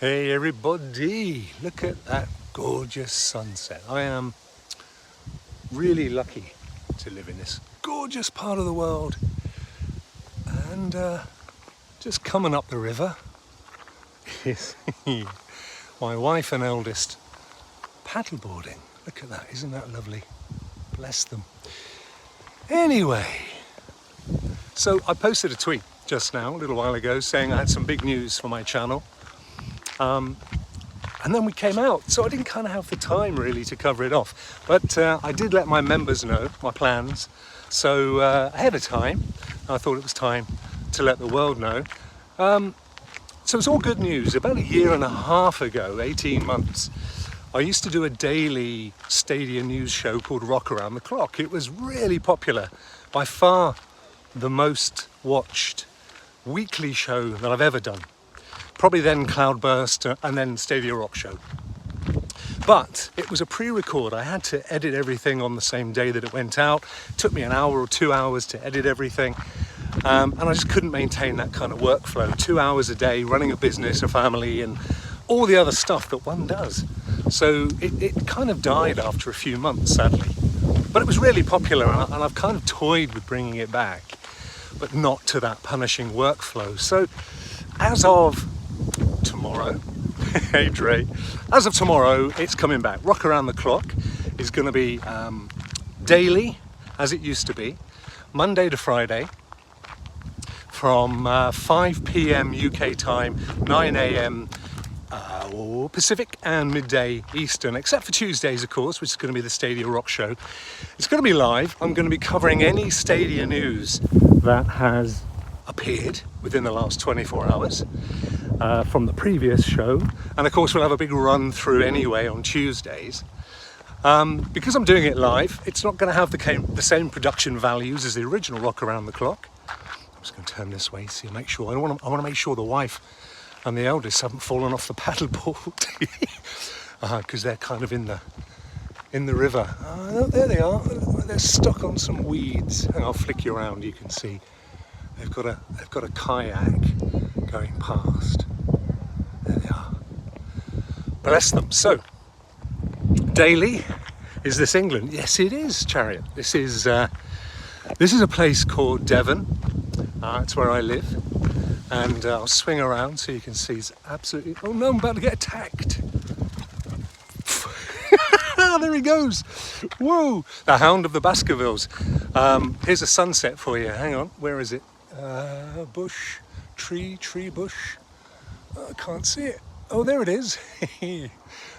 Hey everybody, look at that gorgeous sunset. I am really lucky to live in this gorgeous part of the world, and just coming up the river is my wife and eldest paddleboarding. Look at that, isn't that lovely? Bless them. Anyway, so I posted a tweet just now, a little while ago, saying I had some big news for my channel. And then we came out, so I didn't kind of have the time really to cover it off. But I did let my members know my plans, so ahead of time, I thought it was time to let the world know. So it's all good news. About a year and a half ago, 18 months, I used to do a daily Stadia news show called Rokk Around the Clock. It was really popular, by far the most watched weekly show that I've ever done. Probably then Cloudburst and then Stadia Rock Show. But it was a pre-record. I had to edit everything on the same day that it went out. It took me an hour or 2 hours to edit everything. And I just couldn't maintain that kind of workflow. 2 hours a day, running a business, a family, and all the other stuff that one does. So it kind of died after a few months, sadly. But it was really popular, and I've kind of toyed with bringing it back, but not to that punishing workflow. So as of tomorrow, hey Dre, as of tomorrow, it's coming back. Rokk Around the Clock is going to be daily, as it used to be, Monday to Friday, from 5 p.m. UK time, 9 a.m. Pacific, and midday Eastern, except for Tuesdays, of course, which is going to be the Stadia Rock Show. It's going to be live. I'm going to be covering any Stadia news that has appeared within the last 24 hours from the previous show, and of course we'll have a big run through anyway on Tuesdays. Because I'm doing it live, it's not going to have the same production values as the original Rokk Around the Clock. I'm just going to turn this way, so make sure I want to make sure the wife and the eldest haven't fallen off the paddleboard, because they're kind of in the river. There they are. They're stuck on some weeds. And I'll flick you around. You can see they've got a kayak going past. There they are. Bless them. So, daily, is this England? Yes, it is, Chariot. This is a place called Devon. It's where I live, and I'll swing around so you can see. It's absolutely. Oh no, I'm about to get attacked. There he goes. Whoa, the Hound of the Baskervilles. Here's a sunset for you. Hang on, where is it? Bush, tree bush. I can't see it. Oh, there it is.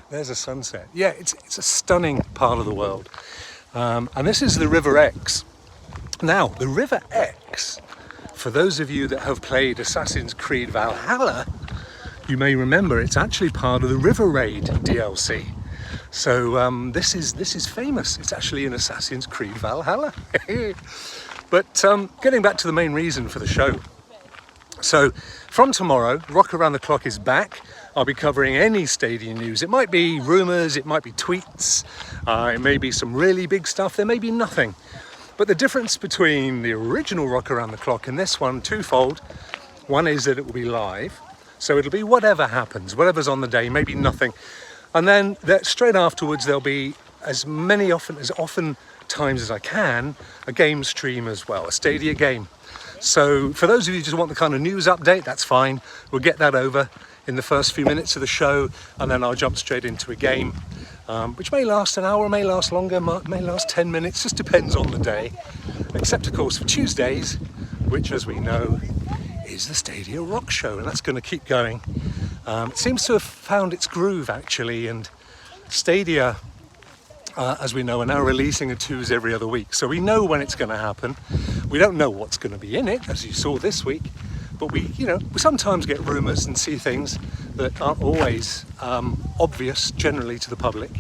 There's a sunset. Yeah, it's a stunning part of the world. And this is the River Exe. Now, the River Exe, for those of you that have played Assassin's Creed Valhalla, you may remember it's actually part of the River Raid DLC. So this is famous. It's actually in Assassin's Creed Valhalla. But getting back to the main reason for the show. So from tomorrow, Rokk Around the Clock is back. I'll be covering any Stadia news. It might be rumours, it might be tweets, it may be some really big stuff, there may be nothing. But the difference between the original Rokk Around the Clock and this one, twofold. One is that it will be live, so it'll be whatever happens, whatever's on the day, maybe nothing. And then straight afterwards, there'll be as often times as I can, a game stream as well, a Stadia game. So for those of you who just want the kind of news update, that's fine. We'll get that over in the first few minutes of the show, and then I'll jump straight into a game, which may last an hour, may last longer, may last 10 minutes, just depends on the day. Except of course for Tuesdays, which as we know is the Stadia Rock Show, and that's going to keep going. It seems to have found its groove actually, and Stadia, as we know, are now releasing a twos every other week. So we know when it's going to happen. We don't know what's going to be in it, as you saw this week, but we sometimes get rumours and see things that aren't always obvious generally to the public.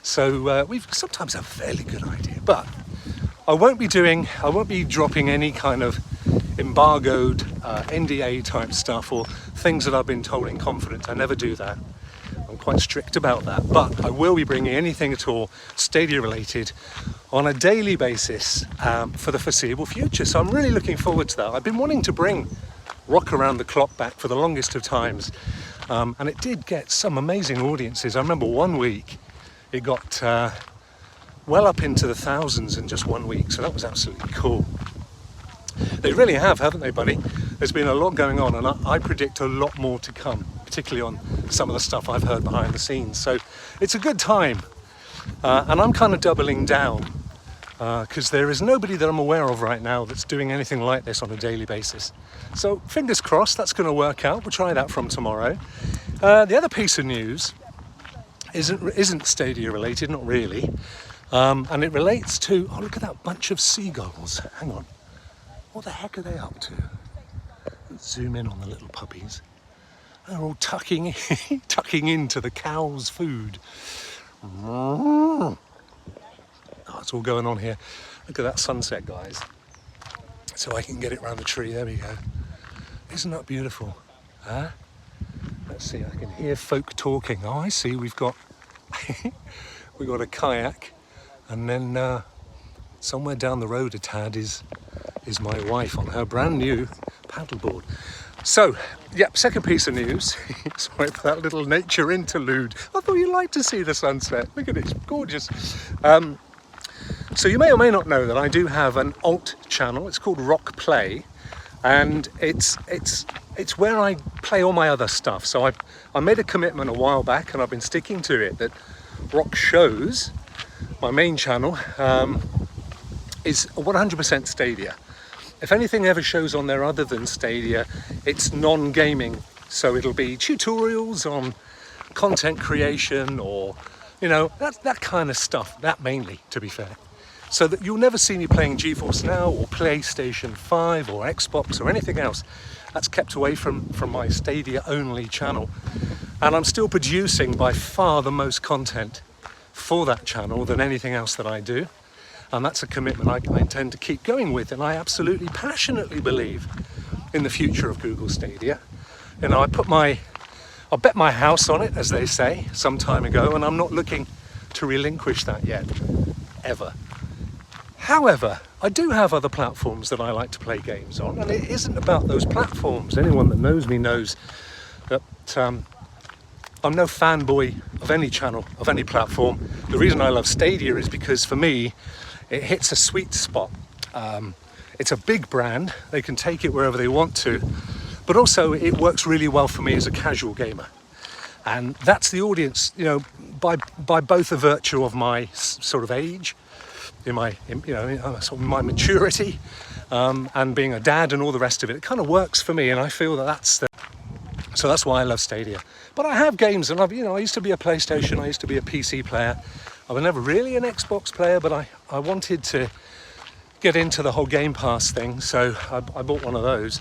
So we sometimes have a fairly good idea, but I won't be dropping any kind of embargoed NDA type stuff or things that I've been told in confidence. I never do that. I'm quite strict about that, but I will be bringing anything at all Stadia related on a daily basis for the foreseeable future. So I'm really looking forward to that. I've been wanting to bring Rokk Around the Clock back for the longest of times, And it did get some amazing audiences. I remember one week it got well up into the thousands in just 1 week, so that was absolutely cool. They really have, haven't they, buddy? There's been a lot going on, and I predict a lot more to come, particularly on some of the stuff I've heard behind the scenes. So it's a good time, and I'm kind of doubling down because there is nobody that I'm aware of right now that's doing anything like this on a daily basis. So fingers crossed that's going to work out. We'll try that from tomorrow. The other piece of news isn't Stadia related, not really, and it relates to, oh, look at that bunch of seagulls. Hang on. What the heck are they up to? Let's zoom in on the little puppies. They're all tucking into the cow's food. Oh, it's all going on here. Look at that sunset, guys. So I can get it round the tree. There we go. Isn't that beautiful? Huh? Let's see. I can hear folk talking. Oh, I see. We've got a kayak, and then somewhere down the road a tad is my wife on her brand new paddleboard. So, yep, second piece of news. Sorry for that little nature interlude. I thought you'd like to see the sunset. Look at it, it's gorgeous. So you may or may not know that I do have an alt channel. It's called Rokk Play, and it's where I play all my other stuff. So I made a commitment a while back, and I've been sticking to it, that RokkShows, my main channel, is 100% Stadia. If anything ever shows on there other than Stadia, it's non-gaming. So it'll be tutorials on content creation, or, you know, that kind of stuff. That mainly, to be fair. So that you'll never see me playing GeForce Now or PlayStation 5 or Xbox or anything else. That's kept away from my Stadia only channel. And I'm still producing by far the most content for that channel than anything else that I do. And that's a commitment I intend to keep going with. And I absolutely passionately believe in the future of Google Stadia. You know, I bet my house on it, as they say, some time ago, and I'm not looking to relinquish that yet, ever. However, I do have other platforms that I like to play games on, and it isn't about those platforms. Anyone that knows me knows that I'm no fanboy of any channel, of any platform. The reason I love Stadia is because, for me, it hits a sweet spot. It's a big brand. They can take it wherever they want to, but also it works really well for me as a casual gamer. And that's the audience, you know, by both the virtue of my sort of age, sort of my maturity, and being a dad and all the rest of it. It kind of works for me, and I feel so that's why I love Stadia. But I have games, and I used to be a PlayStation, I used to be a PC player. I was never really an Xbox player, but I wanted to get into the whole Game Pass thing, so I bought one of those.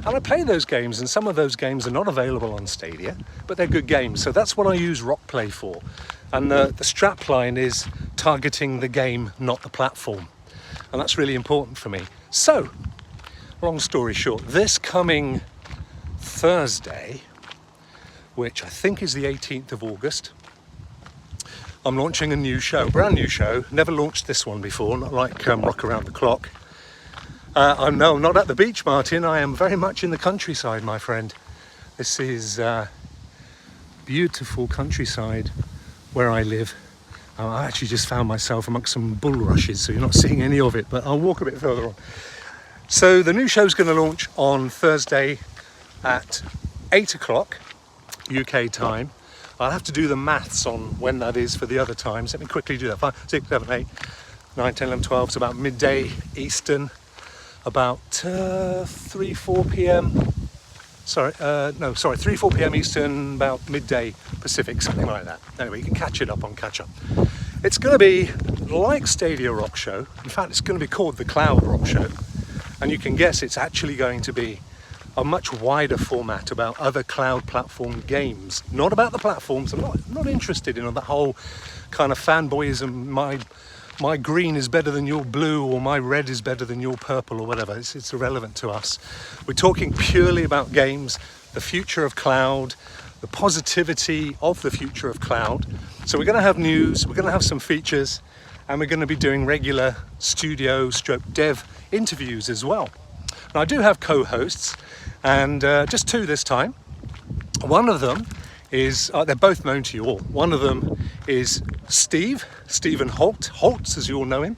And I play those games, and some of those games are not available on Stadia, but they're good games. So that's what I use Rokk Play for. And the strapline is targeting the game, not the platform. And that's really important for me. So, long story short, this coming Thursday, which I think is the 18th of August, I'm launching a new show, brand new show. Never launched this one before, not like Rock Around the Clock. I'm not at the beach, Martin. I am very much in the countryside, my friend. This is beautiful countryside where I live. I actually just found myself amongst some bulrushes, so you're not seeing any of it, but I'll walk a bit further on. So the new show's going to launch on Thursday at 8 o'clock UK time. I'll have to do the maths on when that is for the other times. Let me quickly do that. 5, 6, 7, 8, 9, 10, 11, 12. It's about midday Eastern, about 3, 4 p.m. 3, 4 p.m. Eastern, about midday Pacific, something like that. Anyway, you can catch it up on Catch Up. It's going to be like Stadia Rokk Show. In fact, it's going to be called the Cloud Rokk Show. And you can guess it's actually going to be a much wider format about other cloud platform games. Not about the platforms. I'm not interested in that whole kind of fanboyism. My green is better than your blue, or my red is better than your purple, or whatever. It's irrelevant to us. We're talking purely about games, the future of cloud, the positivity of the future of cloud. So we're going to have news, we're going to have some features, and we're going to be doing regular studio/dev interviews as well. Now, I do have co-hosts, and just 2 this time. One of them is, they're both known to you all. One of them is Stephen Holtz, as you all know him.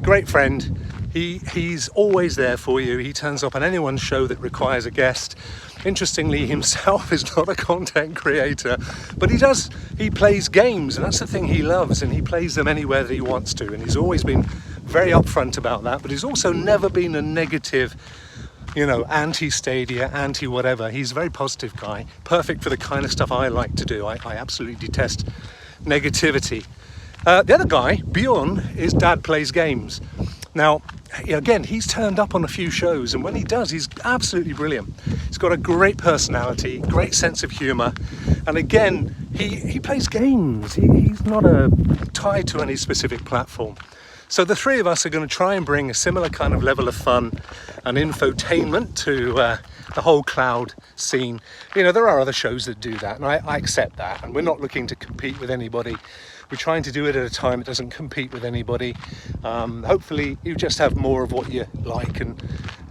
Great friend. He's always there for you. He turns up on anyone's show that requires a guest. Interestingly, himself is not a content creator, but he plays games, and that's the thing he loves, and he plays them anywhere that he wants to, and he's always been very upfront about that, but he's also never been a negative, you know, anti-Stadia, anti-whatever. He's a very positive guy, perfect for the kind of stuff I like to do. I absolutely detest negativity. The other guy, Bjorn, his dad plays games. Now, again, he's turned up on a few shows, and when he does, he's absolutely brilliant. He's got a great personality, great sense of humour, and again, he plays games. He's not tied to any specific platform. So the three of us are going to try and bring a similar kind of level of fun and infotainment to the whole cloud scene. You know, there are other shows that do that, and I accept that, and we're not looking to compete with anybody. We're trying to do it at a time that doesn't compete with anybody. Hopefully you just have more of what you like,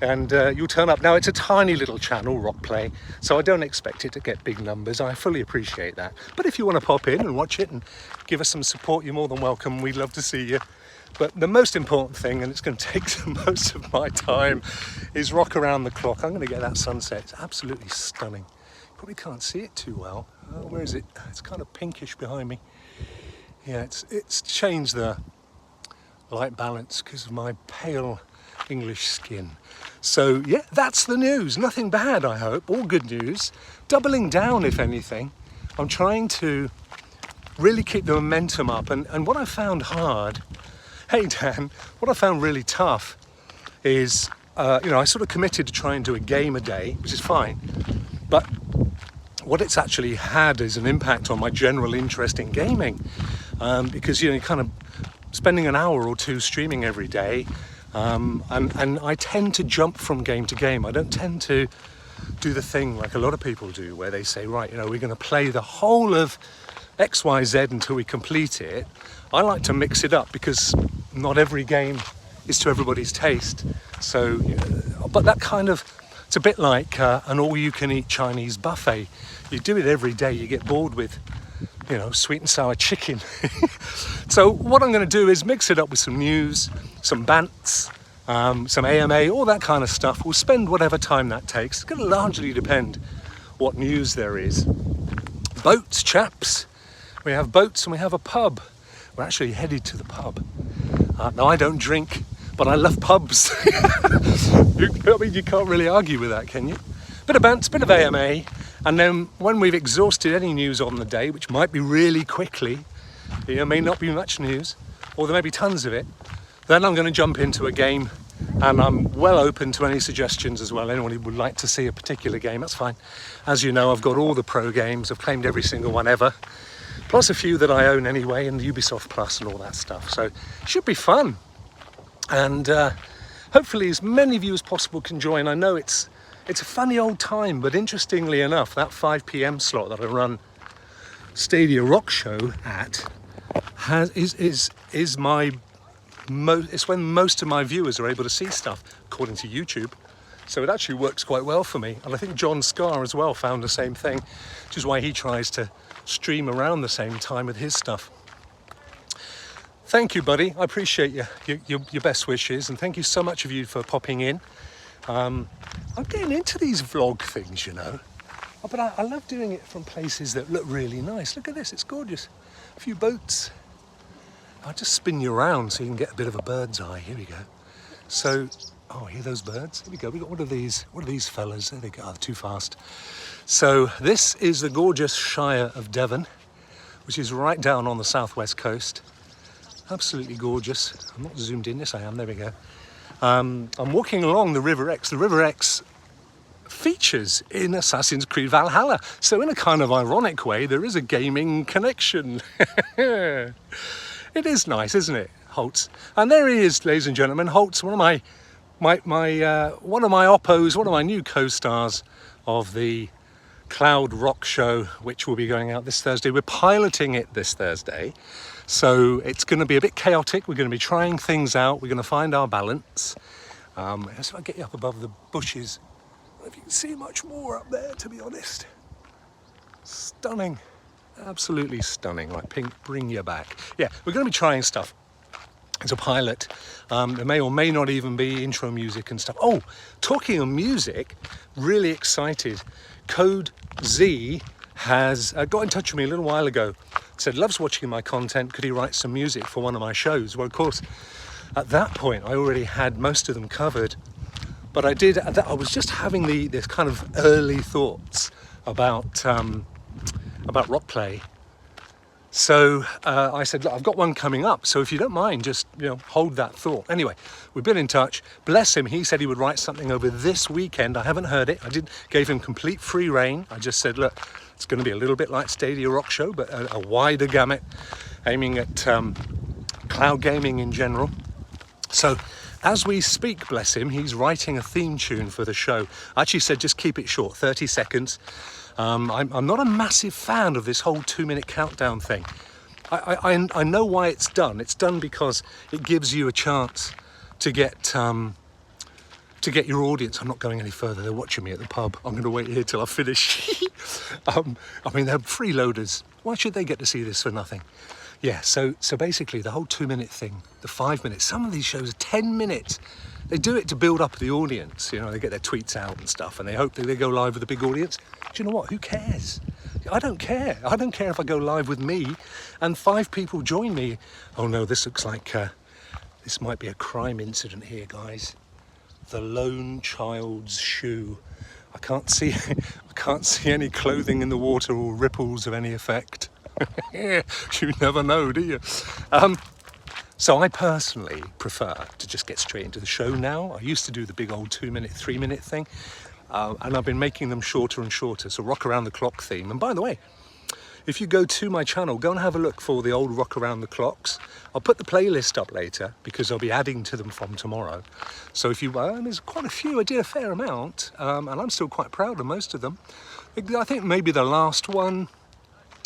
and you'll turn up. Now, it's a tiny little channel, Rokk Play, so I don't expect it to get big numbers. I fully appreciate that. But if you want to pop in and watch it and give us some support, you're more than welcome. We'd love to see you. But the most important thing, and it's going to take most of my time, is Rokk around the clock. I'm going to get that sunset. It's absolutely stunning. Probably can't see it too well. Where is it? It's kind of pinkish behind me. Yeah, it's changed the light balance because of my pale English skin. So yeah, that's the news. Nothing bad, I hope. All good news. Doubling down, if anything. I'm trying to really keep the momentum up. And what I found hard, hey Dan, what I found really tough is, you know, I sort of committed to try and do a game a day, which is fine. But what it's actually had is an impact on my general interest in gaming. Because, you know, you're kind of spending an hour or two streaming every day, and I tend to jump from game to game. I don't tend to do the thing like a lot of people do, where they say, right, you know, we're going to play the whole of XYZ until we complete it. I like to mix it up because not every game is to everybody's taste. So, but that kind of, it's a bit like an all-you-can-eat Chinese buffet. You do it every day, you get bored with, you know, sweet and sour chicken. So what I'm going to do is mix it up with some news, some bants, some AMA, all that kind of stuff. We'll spend whatever time that takes. It's going to largely depend what news there is. Boats, chaps. We have boats and we have a pub. We're actually headed to the pub. Now, I don't drink, but I love pubs. I mean, you can't really argue with that, can you? Bit of bants, bit of AMA. And then when we've exhausted any news on the day, which might be really quickly, there may not be much news, or there may be tons of it, then I'm going to jump into a game, and I'm well open to any suggestions as well. Anyone who would like to see a particular game, that's fine. As you know, I've got all the pro games. I've claimed every single one ever, plus a few that I own anyway, and the Ubisoft Plus and all that stuff. So it should be fun. And hopefully as many of you as possible can join. I know it's a funny old time, but interestingly enough, that 5 p.m. slot that I run Stadia Rokk Show at is it's when most of my viewers are able to see stuff, according to YouTube. So it actually works quite well for me. And I think John Scar as well found the same thing, which is why he tries to stream around the same time with his stuff. Thank you, buddy. I appreciate your best wishes, and thank you so much of you for popping in. I'm getting into these vlog things, you know, but I love doing it from places that look really nice. Look at this, it's gorgeous. A few boats. I'll just spin you around so you can get a bit of a bird's eye. Here we go. So, oh, hear those birds? Here we go. We got one of these fellas. There they go. Oh, too fast. So this is the gorgeous Shire of Devon, which is right down on the southwest coast. Absolutely gorgeous. I'm not zoomed in. Yes, I am. There we go. I'm walking along the River Exe. The River Exe features in Assassin's Creed Valhalla. So in a kind of ironic way, there is a gaming connection. It is nice, isn't it, Holtz? And there he is, ladies and gentlemen. Holtz, one of my oppos, one of my new co-stars of the Cloud Rokk show, which will be going out this Thursday. We're piloting it this Thursday. So it's going to be a bit chaotic. We're going to be trying things out. We're going to find our balance. If I get you up above the bushes, I don't know if you can see much more up there, to be honest. Stunning. Absolutely stunning. Right, Pink, bring you back. Yeah, we're going to be trying stuff. It's a pilot. There may or may not even be intro music and stuff. Oh, talking of music, really excited. Code Z has got in touch with me a little while ago. Said, loves watching my content. Could he write some music for one of my shows? Well, of course, at that point, I already had most of them covered. But I was just having this kind of early thoughts about rock play. So I said, look, I've got one coming up, so if you don't mind, just hold that thought. Anyway, we've been in touch. Bless him, he said he would write something over this weekend. I haven't heard it. Gave him complete free rein. I just said, look, it's going to be a little bit like Stadia Rock Show, but a wider gamut, aiming at cloud gaming in general. So as we speak, bless him, he's writing a theme tune for the show. I actually said, just keep it short, 30 seconds. I'm not a massive fan of this whole 2-minute countdown thing. I know why it's done. It's done because it gives you a chance to get your audience. I'm not going any further. They're watching me at the pub. I'm going to wait here till I finish. I mean, they're freeloaders. Why should they get to see this for nothing? Yeah, so basically the whole 2-minute thing, the 5 minutes, some of these shows are 10 minutes. They do it to build up the audience. They get their tweets out and stuff, and they hope that they go live with a big audience. Do you know what? Who cares? I don't care. I don't care if I go live with me and 5 people join me. Oh no, this looks like this might be a crime incident here, guys. The lone child's shoe. I can't see any clothing in the water or ripples of any effect. You never know, do you? So I personally prefer to just get straight into the show now. I used to do the big old 2-minute, 3-minute thing, and I've been making them shorter and shorter. So Rock Around the Clock theme. And by the way, if you go to my channel, go and have a look for the old Rock Around the Clocks. I'll put the playlist up later because I'll be adding to them from tomorrow. So if you, there's quite a few, I did a fair amount, and I'm still quite proud of most of them. I think maybe the last one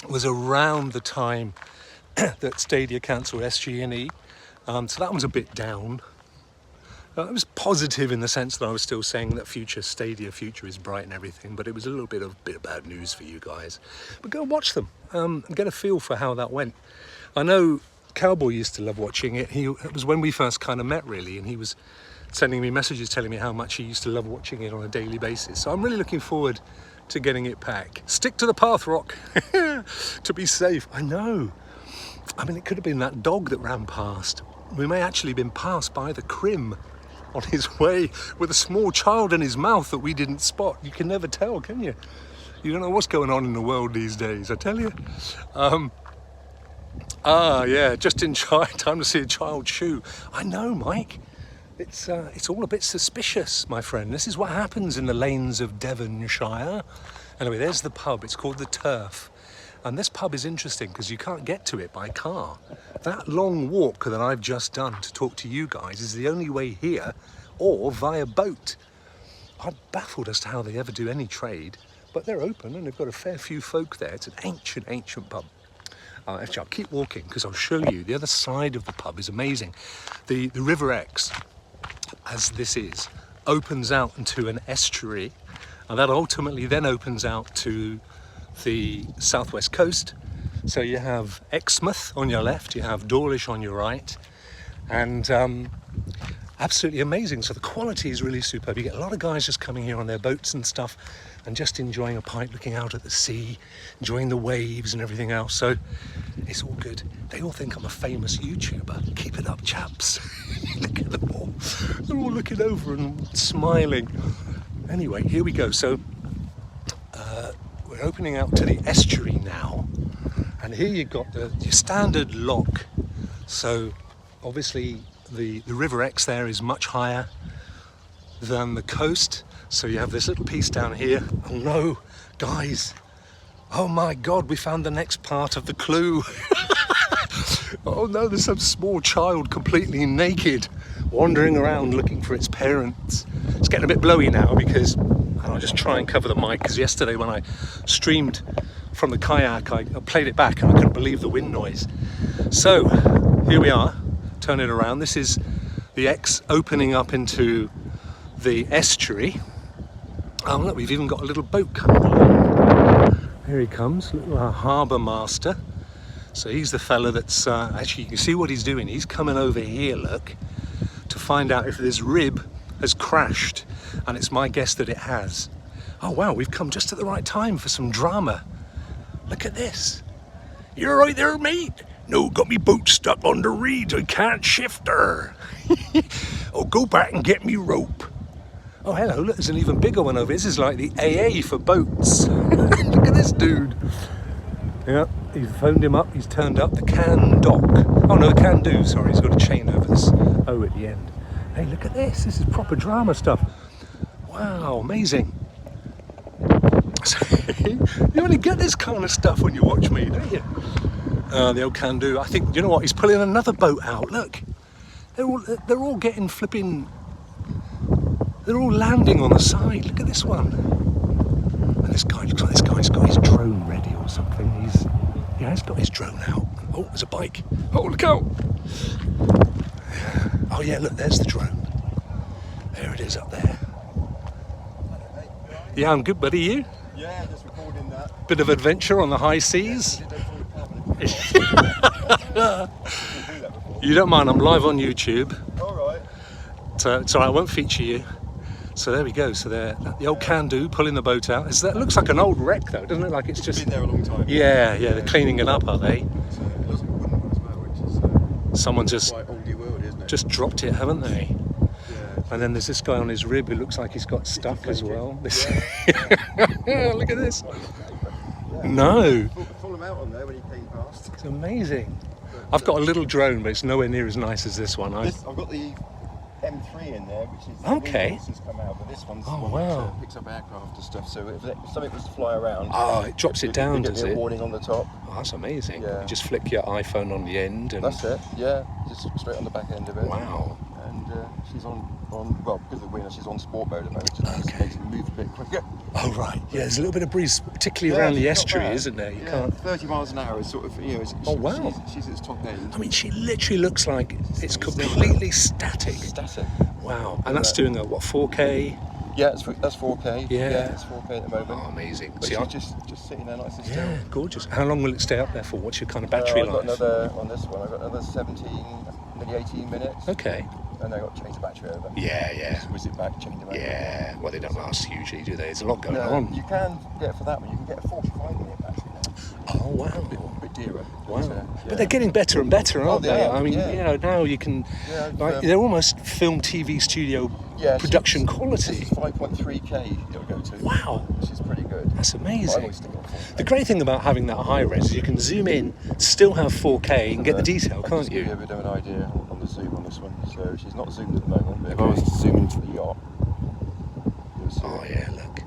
was around the time that Stadia cancelled SG&E. So that was a bit down. It was positive in the sense that I was still saying that Stadia future is bright and everything, but it was a little bit of bad news for you guys. But go and watch them and get a feel for how that went. I know Cowboy used to love watching it. It was when we first kind of met, really, and he was sending me messages telling me how much he used to love watching it on a daily basis. So I'm really looking forward to getting it back. Stick to the path, Rock, to be safe. I know. I mean, it could have been that dog that ran past. We may actually have been passed by the Crim on his way with a small child in his mouth that we didn't spot. You can never tell, can you? You don't know what's going on in the world these days, I tell you. Yeah, just in time to see a child's shoe. I know, Mike. It's all a bit suspicious, my friend. This is what happens in the lanes of Devonshire. Anyway, there's the pub. It's called the Turf. And this pub is interesting because you can't get to it by car. That long walk that I've just done to talk to you guys is the only way here, or via boat. I'm baffled as to how they ever do any trade, but they're open and they've got a fair few folk there. It's an ancient pub. Actually, I'll keep walking because I'll show you. The other side of the pub is amazing. The River Exe, as this is, opens out into an estuary, and that ultimately then opens out to the southwest coast. So you have Exmouth on your left, you have Dawlish on your right, and absolutely amazing. So the quality is really superb. You get a lot of guys just coming here on their boats and stuff and just enjoying a pint, looking out at the sea, enjoying the waves and everything else. So it's all good. They all think I'm a famous YouTuber. Keep it up, chaps. Look at them all. They're all looking over and smiling. Anyway, here we go. So we're opening out to the estuary now, and here you've got your standard lock. So obviously the River Exe there is much higher than the coast, so you have this little piece down here. Oh no, guys, oh my god, we found the next part of the clue. Oh no, there's some small child completely naked wandering around looking for its parents. It's getting a bit blowy now because I'll just try and cover the mic, because yesterday when I streamed from the kayak, I played it back and I couldn't believe the wind noise. So here we are, turn it around. This is the Exe opening up into the estuary. Oh look, we've even got a little boat coming along. Here he comes, little harbour master. So he's the fella that's, actually you can see what he's doing. He's coming over here, look, to find out if this rib has crashed. And it's my guess that it has. Oh wow, we've come just at the right time for some drama. Look at this. You're right there, mate. No, got me boat stuck on the reeds. I can't shift her. Oh, go back and get me rope. Oh, hello, look, there's an even bigger one over here. This is like the AA for boats. Look at this dude. Yeah, he's phoned him up, he's turned up. The can dock. Oh no, can do, sorry, he's got a chain over this O at the end. Hey, look at this. This is proper drama stuff. Wow, amazing. You only get this kind of stuff when you watch me, don't you? The old can do. I think, you know what, he's pulling another boat out, look. They're all getting flipping, they're all landing on the side. Look at this one. And this guy, looks like this guy's got his drone ready or something. He's got his drone out. Oh, there's a bike. Oh, look out. Oh yeah, look, there's the drone. There it is up there. Yeah, I'm good, buddy, you? Yeah, just recording that. Bit of adventure on the high seas. You don't mind, I'm live on YouTube. Alright. So it's alright, I won't feature you. So there we go, so there, the old can-do pulling the boat out. It looks like an old wreck though, doesn't it? Like it's just... been there a long time. Yeah, they're cleaning it up, are they? It looks like a wooden one as well, which is Someone just quite oldie world, isn't it? just dropped it, haven't they? Yeah. And then there's this guy on his rib who looks like he's got stuck as well. Yeah. Look at this. Yeah. No. Pull them out on there when he came past. It's amazing. I've got a little drone, but it's nowhere near as nice as this one. I've got the M3 in there, which is Okay. has come out, but this one's Oh, one wow. that picks up aircraft and stuff. So if something was to fly around, It drops it down, you get does the it? warning on the top. Oh, that's amazing. Yeah. You just flick your iPhone on the end and... That's it. Yeah, just straight on the back end of it. Wow. And she's on well, because of the wind, she's on sport mode at the moment, so that just makes it move a bit quicker. Oh, right. Yeah, there's a little bit of breeze, particularly Yeah, around the it's not estuary, bad. isn't there? You Yeah, can't... 30 miles an hour is sort of, you know, Oh, wow. she's at its top end. I mean, she literally looks like it's completely static. Static. Wow. And that's doing a, what, 4K? Yeah, that's 4K. Yeah. It's 4K at the moment. Oh, amazing. But See, she's just sitting there nice and still. yeah, gorgeous. How long will it stay up there for? What's your kind of battery I've got life? another, on this one, I've got another 17, maybe 18 minutes. Okay. And then I've got to change the battery over. Yeah. Just whiz it back, change the battery. Yeah. Well, they don't last hugely, do they? There's a lot going No, on. you can get for that one, you can get a 45-minute battery now. Oh, wow. A bit dearer. Wow. Yeah. But they're getting better and better, aren't they they? are, I mean, yeah. you know, now you can, Yeah, like, they're almost film, TV, studio production quality. This is 5.3K it'll go to. Wow. Which is pretty good. That's I amazing. always stick it on 4K. The great thing about having that high res is you can zoom in, still have 4K and get the detail, I can't just give you? a bit of an idea on the zoom on this one. So she's not zoomed at the moment, but if I was to zoom into the yacht, you'll see Oh it. yeah, look.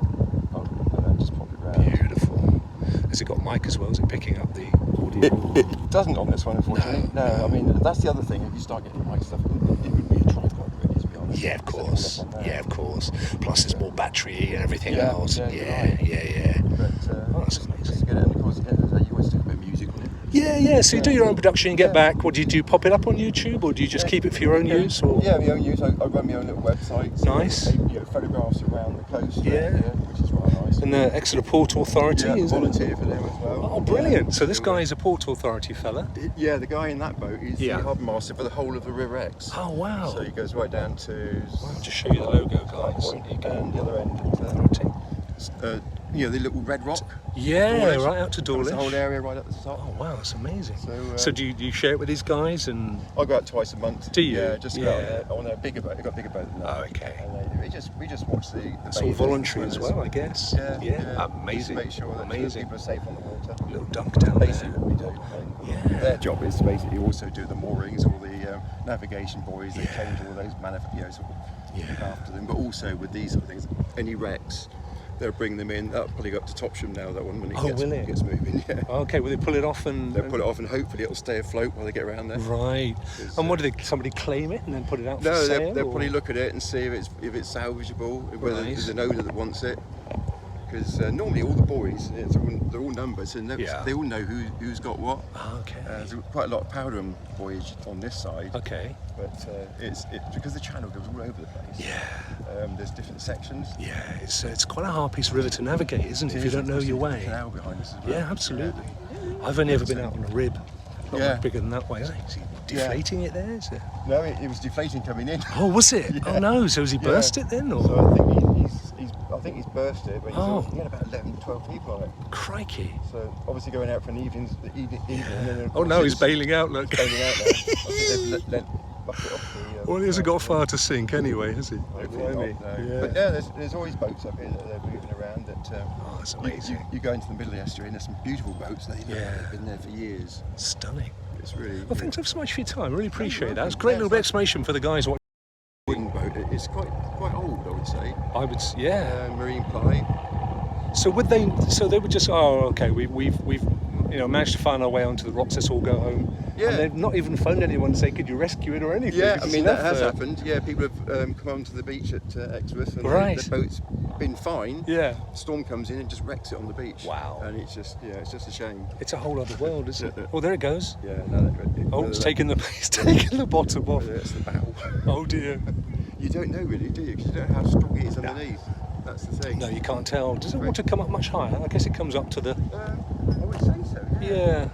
And then just pop it round. Beautiful. Has it got mic as well? Is it picking up the audio? It doesn't on this one, unfortunately. No, I mean, that's the other thing. If you start getting mic stuff, it would be a tripod, really, to be honest. Yeah, of course. Yeah, of course. Plus there's more battery and everything Yeah, else. yeah, Yeah. But Oh, that's just amazing. to get it, and of course, you always stick a bit of music on it. Yeah. So you do your own production, you get Yeah. back. What do you do? Pop it up on YouTube, or do you just keep it for your own use? Or? Yeah, my own use. I run my own little website. So Nice. Photographs around the coast. Yeah. Which is rather nice. And the Exeter Port Authority, Yeah, is it? volunteer for them as well. Oh, brilliant. So this guy is a Port Authority fella. Yeah, the guy in that boat is Yeah. the harbour master for the whole of the River Exe. Oh, wow. So he goes right down to I'll just show you the logo, guys. There you go. and the other end is Authority. the little red rock. Yeah, Dawlish. right out to Covers Dawlish. the whole area right up the top. Oh, wow, that's amazing. So, So, do you share it with these guys? And I go out twice a month. Do you? Yeah, just go out Yeah. there on a bigger boat. They've got a bigger boat than that. Oh, okay. And we just watch the It's all voluntary as well, I guess. Yeah. Amazing. Just make sure that Amazing. people are safe on the water. Little dunk down Basically there. what we do. Yeah. Their job is to basically also do the moorings, all the navigation buoys. They Yeah. change all those sort of Yeah. look after them. But also with these sort of things, any wrecks, they'll bring them in. That'll probably go up to Topsham now. That one when it Oh, will it? gets moving. Yeah. Okay, will they pull it off and... They'll pull it off and hopefully it'll stay afloat while they get around there. Right. Because, And what do they... Somebody claim it and then put it out for No, sale? they'll or- probably look at it and see if it's salvageable, whether Right. there's an owner that wants it. because normally all the boys, they're all numbers, and they all know who's got what. Okay. There's quite a lot of powder and boys on this side. Okay. But it's because the channel goes all over the place. Yeah. There's different sections. Yeah, it's quite a hard piece of river to navigate, isn't it, if you don't know your way? Canal behind us as well. Yeah, absolutely. I've only ever been out on a rib. Not much bigger than that way. Is he deflating it there? Is it? No, it was deflating coming in. Oh, was it? Yeah. Oh no, so has he burst it then? Or? So I think he's burst it, but he had about 11, 12 people on it. Crikey. So obviously going out for an evening. Oh no, he's bailing out, look. Bailing out there. I think they've let bucket off the... Well, he hasn't got far to sink anyway, has he? Hopefully not, no. Yeah. But yeah, there's always boats up here that they're moving around. Oh, that's amazing. You go into the middle of the estuary and there's some beautiful boats. They've been there for years. Stunning. It's really... Well, thanks ever so much for your time. I really appreciate that. It's a great little explanation for the guys watching. Wooden boat. It's quite old, I would say. I would, yeah. Marine ply. So would they? So they would just, oh, okay, we've managed to find our way onto the rocks. Let's all go home. Yeah. And they've not even phoned anyone to say, could you rescue it or anything? Yeah, I mean that has happened. Yeah, people have come onto the beach at Exworth and the boat's been fine. Yeah. Storm comes in and just wrecks it on the beach. Wow. And it's just a shame. It's a whole other world, isn't it? Oh, there it goes. Yeah. No, it's taking the bottom off. It's the bow. Oh dear. You don't know really, do you? Because you don't know how strong it is underneath. That's the thing. No, you can't tell. Does the water come up much higher? I guess it comes up to the... I would say so, yeah.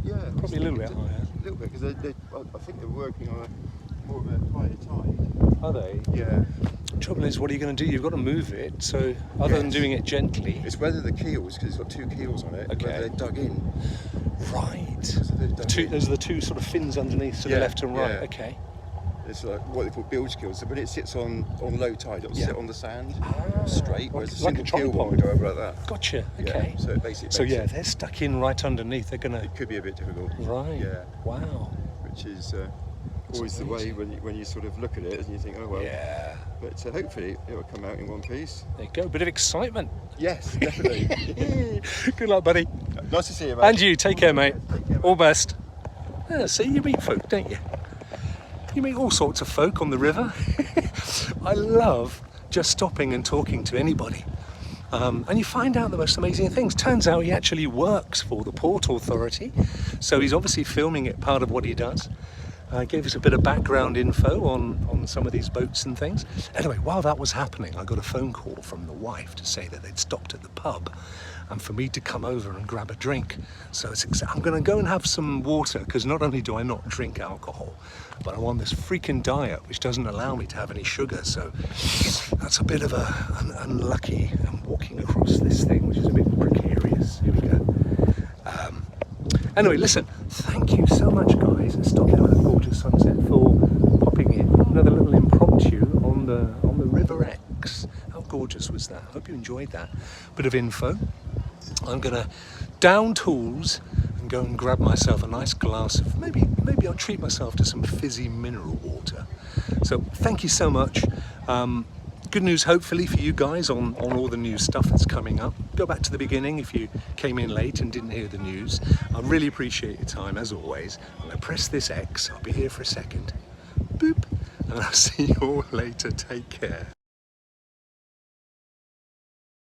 Yeah. Probably a little bit higher. A little bit, because I think they're working on more of a higher tide. Are they? Yeah. Trouble is, what are you going to do? You've got to move it, so other than doing it gently... It's whether the keels, because it's got two keels on it, whether they're dug in. Right. So those are the two sort of fins underneath to the left and right. Yeah. Okay. It's like what they call bilge keels. So when it sits on low tide, it'll sit on the sand straight, whereas a like single a keel one would go over like that. Gotcha. Okay. Yeah, so it basically so yeah, they're stuck in right underneath. They're gonna. It could be a bit difficult. Right. Yeah. Wow. Which is always the way when you sort of look at it and you think, oh well. Yeah. But hopefully it will come out in one piece. There you go. Bit of excitement. Yes, definitely. Good luck, buddy. Nice to see you, mate. And you. Take care, mate. All best. Yeah, see, you meet folk, don't you? You meet all sorts of folk on the river. I love just stopping and talking to anybody. And you find out the most amazing things. Turns out he actually works for the Port Authority, so he's obviously filming it, part of what he does. Gave us a bit of background info on some of these boats and things. Anyway, while that was happening, I got a phone call from the wife to say that they'd stopped at the pub and for me to come over and grab a drink. So I'm going to go and have some water, because not only do I not drink alcohol, but I'm on this freaking diet which doesn't allow me to have any sugar. So that's a bit of an unlucky. I'm walking across this thing, which is a bit precarious. Here we go. Anyway, listen, thank you so much, guys, and stopping at that gorgeous sunset, for popping in. Another little impromptu on the River Exe. How gorgeous was that? Hope you enjoyed that bit of info. I'm gonna down tools and go and grab myself a nice glass of, maybe I'll treat myself to some fizzy mineral water. So thank you so much. Good news hopefully for you guys on all the new stuff that's coming up. Go back to the beginning if you came in late and didn't hear the news. I really appreciate your time as always. I'm gonna press this X, I'll be here for a second. Boop, and I'll see you all later. Take care.